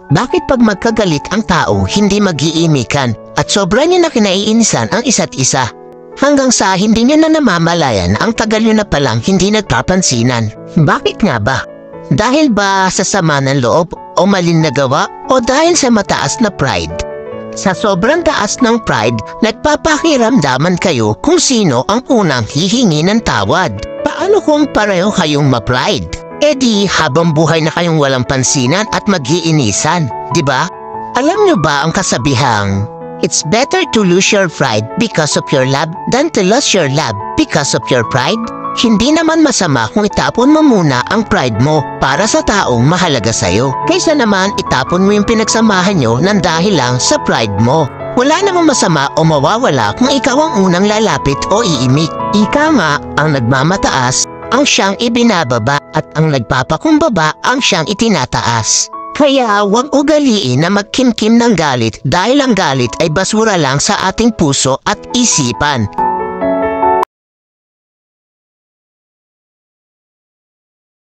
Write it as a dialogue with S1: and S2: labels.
S1: Bakit pag magkagalit ang tao, hindi mag-iimikan at sobra niyo na kinaiinisan ang isa't isa? Hanggang sa hindi niyo na namamalayan ang tagal niyo na palang hindi nagpapansinan. Bakit nga ba? Dahil ba sa sama ng loob o maling nagawa o dahil sa mataas na pride? Sa sobrang taas ng pride, nagpapakiramdaman kayo kung sino ang unang hihingi ng tawad. Paano kung pareho kayong ma-pride? E di habang buhay na kayong walang pansinan at mag-iinisan, di ba? Alam nyo ba ang kasabihang, it's better to lose your pride because of your love than to lose your love because of your pride? Hindi naman masama kung itapon mo muna ang pride mo para sa taong mahalaga sa'yo. Kaysa naman itapon mo yung pinagsamahan nyo ng dahil lang sa pride mo. Wala namang masama o mawawala kung ikaw ang unang lalapit o iimik. Ika nga ang nagmamataas ang siyang ibinababa at ang nagpapakumbaba ang siyang itinataas. Kaya huwag ugaliin na magkimkim ng galit dahil ang galit ay basura lang sa ating puso at isipan.